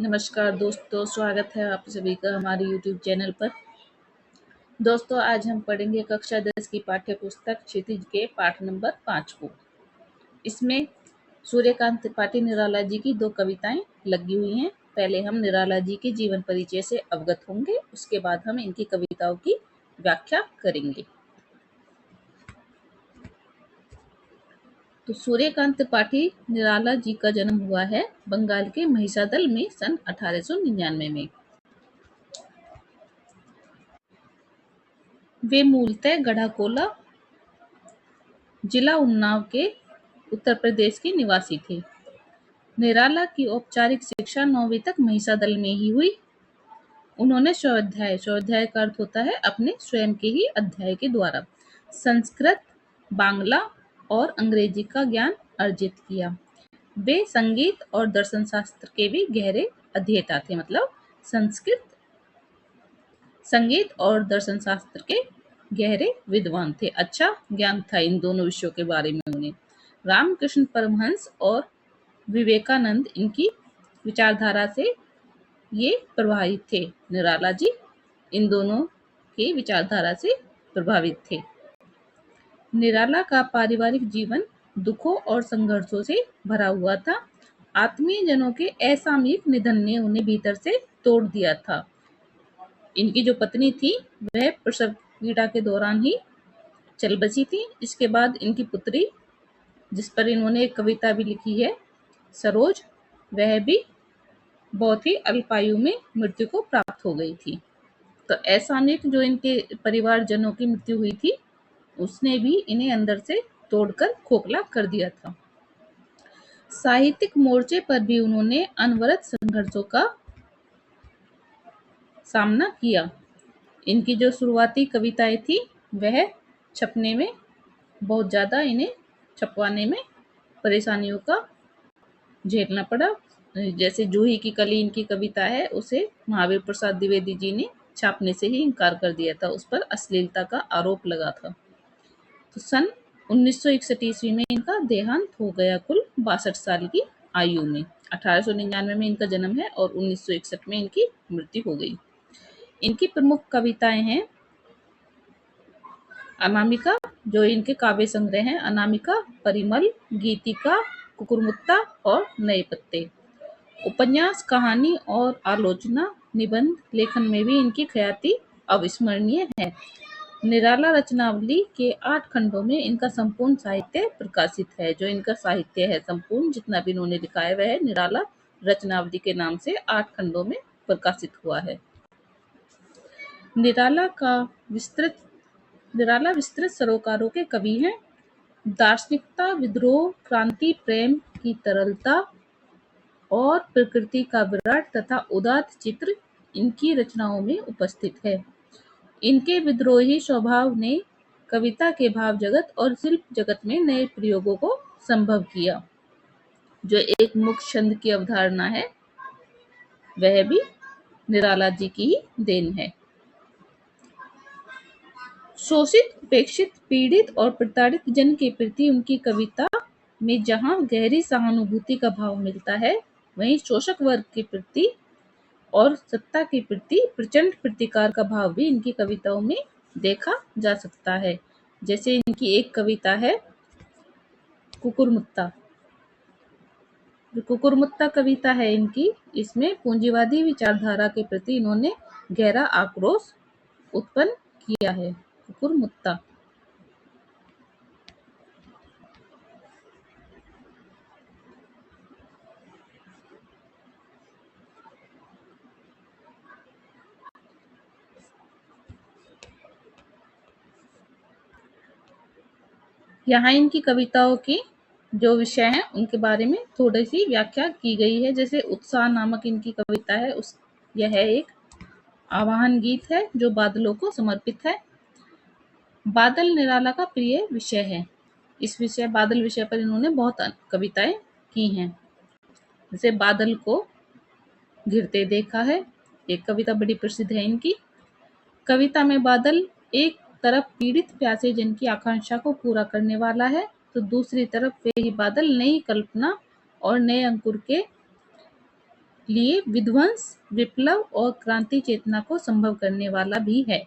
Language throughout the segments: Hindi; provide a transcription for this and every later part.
नमस्कार दोस्तों, स्वागत है आप सभी का हमारे YouTube चैनल पर। दोस्तों, आज हम पढ़ेंगे कक्षा 10 की पाठ्य पुस्तक क्षितिज के पाठ नंबर 5 को। इसमें सूर्यकांत त्रिपाठी निराला जी की 2 कविताएं लगी हुई हैं। पहले हम निराला जी के जीवन परिचय से अवगत होंगे, उसके बाद हम इनकी कविताओं की व्याख्या करेंगे। तो सूर्यकांत त्रिपाठी निराला जी का जन्म हुआ है बंगाल के महिषादल में सन 1899 में। वे मूलतः गढ़ाकोला, जिला उन्नाव के उत्तर प्रदेश के निवासी थे। निराला की औपचारिक शिक्षा 9वीं तक महिषादल में ही हुई। उन्होंने स्वाध्याय का अर्थ होता है अपने स्वयं के ही अध्याय के द्वारा संस्कृत, बांग्ला और अंग्रेजी का ज्ञान अर्जित किया। वे संगीत और दर्शन शास्त्र के भी गहरे अध्येता थे, मतलब संगीत और दर्शन शास्त्र के गहरे विद्वान थे। अच्छा ज्ञान था इन दोनों विषयों के बारे में उन्हें। रामकृष्ण परमहंस और विवेकानंद इनकी विचारधारा से ये प्रभावित थे। निराला जी इन दोनों की विचारधारा से प्रभावित थे। निराला का पारिवारिक जीवन दुखों और संघर्षों से भरा हुआ था। आत्मीय जनों के असामयिक निधन ने उन्हें भीतर से तोड़ दिया था। इनकी जो पत्नी थी वह प्रसव पीड़ा के दौरान ही चल बसी थी। इसके बाद इनकी पुत्री, जिस पर इन्होंने एक कविता भी लिखी है, सरोज, वह भी बहुत ही अल्पायु में मृत्यु को प्राप्त हो गई थी। तो असामयिक जो इनके परिवारजनों की मृत्यु हुई थी, उसने भी इन्हें अंदर से तोड़कर खोखला कर दिया था। साहित्यिक मोर्चे पर भी उन्होंने अनवरत संघर्षों का सामना किया। इनकी जो शुरुआती कविताएं थी वह छपने में बहुत ज़्यादा इन्हें छपवाने में परेशानियों का झेलना पड़ा। जैसे जूही की कली इनकी कविता है, उसे महावीर प्रसाद द्विवेदी जी ने छापने से ही इनकार कर दिया था, उस पर अश्लीलता का आरोप लगा था। तो सन 1961 ईस्वी में इनका देहांत हो गया कुल 62 साल की आयु में। 1899 में इनका जन्म है और 1961 में इनकी मृत्यु हो गई। इनकी प्रमुख कविताएं हैं अनामिका, जो इनके काव्य संग्रह हैं, अनामिका, परिमल, गीतिका, कुकुरमुत्ता और नए पत्ते। उपन्यास, कहानी और आलोचना निबंध लेखन में भी इनकी ख्याति अविस्मरणीय है। निराला रचनावली के 8 खंडों में इनका संपूर्ण साहित्य प्रकाशित है। जो इनका साहित्य है संपूर्ण, जितना भी इन्होंने लिखा है, वह निराला रचनावली के नाम से 8 खंडों में प्रकाशित हुआ है। निराला विस्तृत सरोकारों के कवि हैं। दार्शनिकता, विद्रोह, क्रांति, प्रेम की तरलता और प्रकृति का विराट तथा उदात्त चित्र इनकी रचनाओं में उपस्थित है। इनके विद्रोही स्वभाव ने कविता के भाव जगत और शिल्प जगत में नए प्रयोगों को संभव किया। जो एक मुख्य छंद की अवधारणा है, वह भी निराला जी की ही देन है। शोषित, उपेक्षित, पीड़ित और प्रताड़ित जन के प्रति उनकी कविता में जहाँ गहरी सहानुभूति का भाव मिलता है, वहीं शोषक वर्ग के प्रति और सत्ता के प्रति प्रचंड प्रतिकार का भाव भी इनकी कविताओं में देखा जा सकता है। जैसे इनकी एक कविता है कुकुरमुत्ता। जो कुकुरमुत्ता कविता है इनकी, इसमें पूंजीवादी विचारधारा के प्रति इन्होंने गहरा आक्रोश उत्पन्न किया है। कुकुरमुत्ता। यहाँ इनकी कविताओं की जो विषय हैं उनके बारे में थोड़ी सी व्याख्या की गई है। जैसे उत्साह नामक इनकी कविता है, यह एक आवाहन गीत है जो बादलों को समर्पित है। बादल निराला का प्रिय विषय है। बादल विषय पर इन्होंने बहुत कविताएं की हैं। जैसे बादल को घिरते देखा है, एक कविता बड़ी प्रसिद्ध है इनकी। कविता में बादल एक तरफ पीड़ित प्यासे जन की आकांक्षा को पूरा करने वाला है, तो दूसरी तरफ वे ही बादल नई कल्पना और नए अंकुर के लिए विध्वंस, विप्लव और क्रांति चेतना को संभव करने वाला भी है।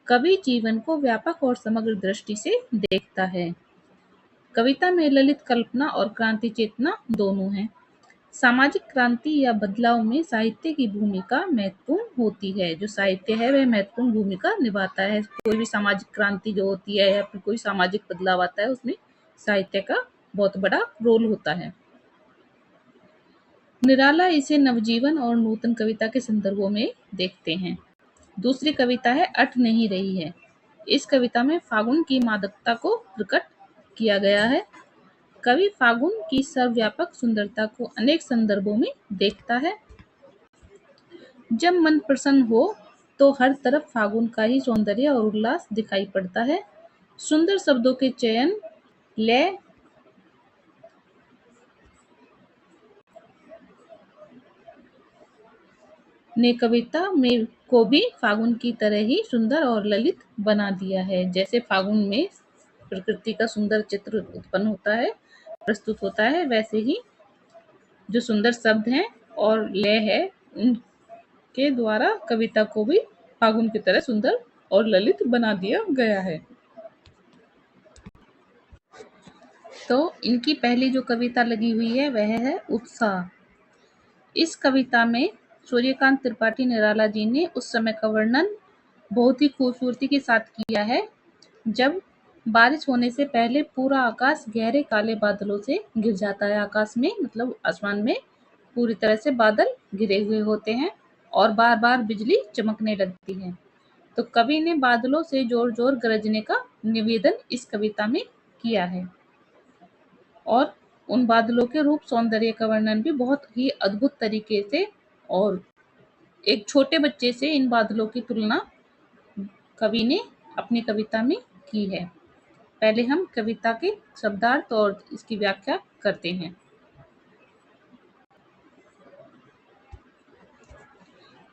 कवि जीवन को व्यापक और समग्र दृष्टि से देखता है। कविता में ललित कल्पना और क्रांति चेतना दोनों हैं। सामाजिक क्रांति या बदलाव में साहित्य की भूमिका महत्वपूर्ण होती है। जो साहित्य है वह महत्वपूर्ण भूमिका निभाता है। कोई भी सामाजिक क्रांति जो होती है या फिर कोई सामाजिक बदलाव आता है उसमें साहित्य का बहुत बड़ा रोल होता है। निराला इसे नवजीवन और नूतन कविता के संदर्भों में देखते हैं। दूसरी कविता है अट नहीं रही है। इस कविता में फागुन की मादकता को प्रकट किया गया है। कवि फागुन की सर्वव्यापक सुंदरता को अनेक संदर्भों में देखता है। जब मन प्रसन्न हो तो हर तरफ फागुन का ही सौंदर्य और उल्लास दिखाई पड़ता है। सुंदर शब्दों के चयन, लय ने कविता में को भी फागुन की तरह ही सुंदर और ललित बना दिया है। जैसे फागुन में प्रकृति का सुंदर चित्र उत्पन्न होता है, प्रस्तुत होता है, वैसे ही जो सुंदर शब्द हैं और लय है उनके द्वारा कविता को भी फागुन की तरह सुंदर और ललित बना दिया गया है। तो इनकी पहली जो कविता लगी हुई है वह है उत्साह। इस कविता में सूर्यकांत त्रिपाठी निराला जी ने उस समय का वर्णन बहुत ही खूबसूरती के साथ किया है जब बारिश होने से पहले पूरा आकाश गहरे काले बादलों से घिर जाता है। आकाश में मतलब आसमान में पूरी तरह से बादल घिरे हुए होते हैं और बार बार बिजली चमकने लगती है। तो कवि ने बादलों से जोर जोर गरजने का निवेदन इस कविता में किया है और उन बादलों के रूप सौंदर्य का वर्णन भी बहुत ही अद्भुत तरीके से और एक छोटे बच्चे से इन बादलों की तुलना कवि ने अपनी कविता में की है। पहले हम कविता के शब्दार्थ और इसकी व्याख्या करते हैं।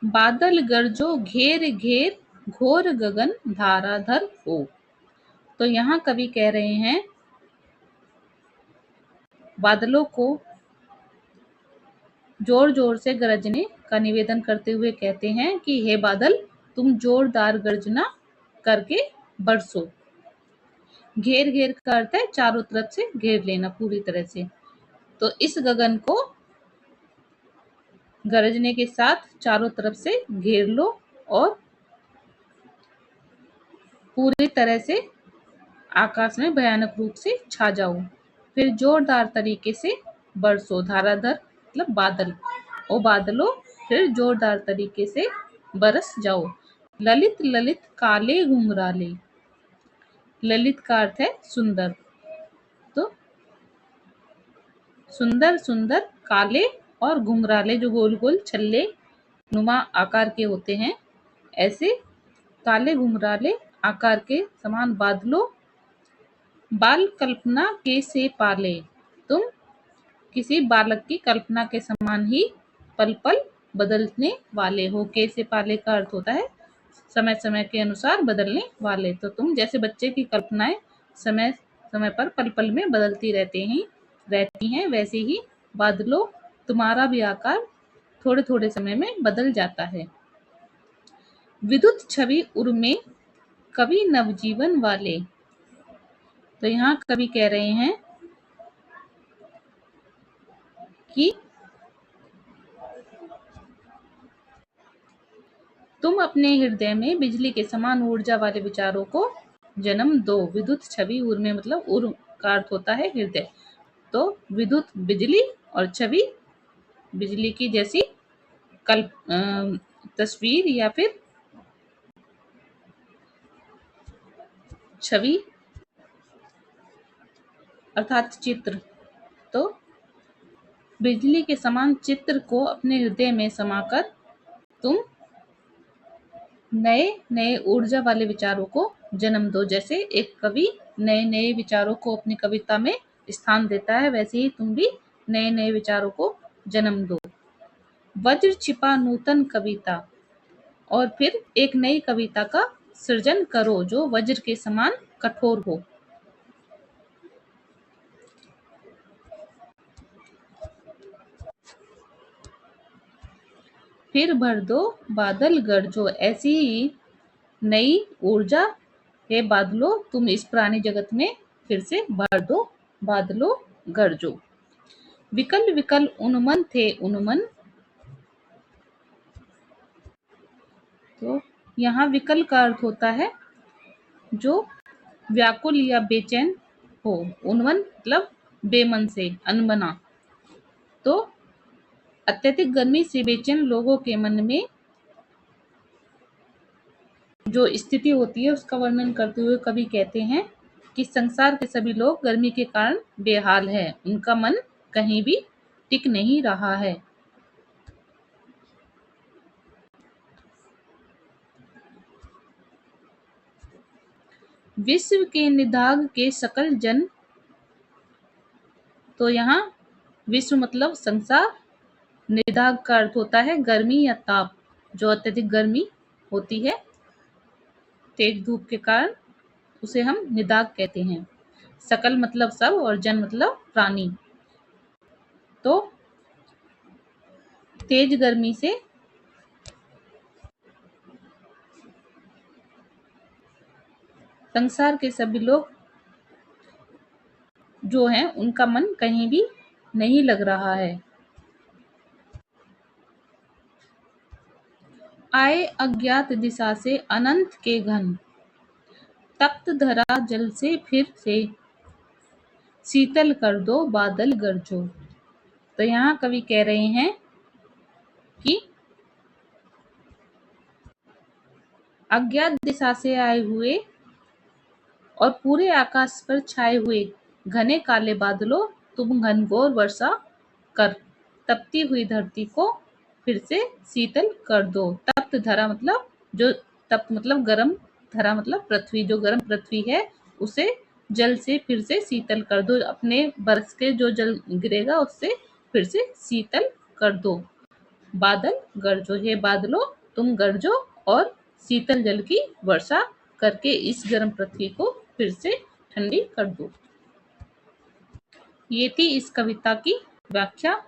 बादल गरजो घेर घेर, घोर गगन धाराधर हो। तो यहाँ कवि कह रहे हैं बादलों को जोर जोर से गरजने का निवेदन करते हुए कहते हैं कि हे बादल तुम जोरदार गर्जना करके बरसो। घेर घेर का अर्थ है चारों तरफ से घेर लेना पूरी तरह से। तो इस गगन को गरजने के साथ चारों तरफ से घेर लो और पूरी तरह से आकाश में भयानक रूप से छा जाओ। फिर जोरदार तरीके से बरसो। धाराधर मतलब बादल। ओ बादलों फिर जोरदार तरीके से बरस जाओ। ललित ललित काले घुंघराले। ललित का अर्थ है सुंदर। तो सुंदर सुंदर काले और घुंघराले जो गोल गोल छल्ले नुमा आकार के होते हैं, ऐसे काले घुंघराले आकार के समान बादलों बाल कल्पना के से पाले। तुम किसी बालक की कल्पना के समान ही पल पल बदलने वाले हो। के से पाले का अर्थ होता है समय समय के अनुसार बदलने वाले। तो तुम जैसे बच्चे की कल्पनाएं समय समय पर पल पल में बदलती रहती हैं वैसे ही बादलों तुम्हारा भी आकार थोड़े थोड़े समय में बदल जाता है। विद्युत छवि उर्मे कवि नवजीवन वाले। तो यहाँ कवि कह रहे हैं कि तुम अपने हृदय में बिजली के समान ऊर्जा वाले विचारों को जन्म दो। विद्युत छवि उर्मे मतलब उर का अर्थ होता है हृदय। तो विद्युत बिजली और छवि बिजली की जैसी तस्वीर या फिर छवि अर्थात चित्र। तो बिजली के समान चित्र को अपने हृदय में समाकर तुम नए नए ऊर्जा वाले विचारों को जन्म दो। जैसे एक कवि नए नए विचारों को अपनी कविता में स्थान देता है वैसे ही तुम भी नए नए विचारों को जन्म दो। वज्र छिपा नूतन कविता। और फिर एक नई कविता का सृजन करो जो वज्र के समान कठोर हो। फिर भर दो बादल गरजो, ऐसी ही नई ऊर्जा हे बादलो, तुम इस पुराने जगत में फिर से भर दो बादलो गरजो। विकल विकल उन्मन थे उन्मन, तो यहाँ विकल का अर्थ होता है जो व्याकुल या बेचैन हो, उन्मन मतलब बेमन से, अनमना। तो अत्यधिक गर्मी से बेचैन लोगों के मन में जो स्थिति होती है उसका वर्णन करते हुए कवि कहते हैं कि संसार के सभी लोग गर्मी के कारण बेहाल है, उनका मन कहीं भी टिक नहीं रहा है। विश्व के निदाग के सकल जन, तो यहाँ विश्व मतलब संसार, निदाग का अर्थ होता है गर्मी या ताप, जो अत्यधिक गर्मी होती है तेज धूप के कारण, उसे हम निदाग कहते हैं। सकल मतलब सब और जन मतलब प्राणी। तो तेज गर्मी से संसार के सभी लोग जो हैं उनका मन कहीं भी नहीं लग रहा है। आए अज्ञात दिशा से अनंत के घन, तप्त धरा जल से फिर से शीतल कर दो बादल गरजो। तो यहाँ कवि कह रहे हैं कि अज्ञात दिशा से आए हुए और पूरे आकाश पर छाए हुए घने काले बादलों, तुम घनघोर वर्षा कर तपती हुई धरती को फिर से शीतल कर दो। तप्त धरा मतलब जो, तप्त मतलब गर्म, धरा मतलब पृथ्वी, जो गर्म पृथ्वी है उसे जल से फिर से शीतल कर दो, अपने बरस के जो जल गिरेगा उससे फिर से शीतल कर दो। बादल गरजो, हे बादलों तुम गरजो और शीतल जल की वर्षा करके इस गर्म पृथ्वी को फिर से ठंडी कर दो। ये थी इस कविता की व्याख्या।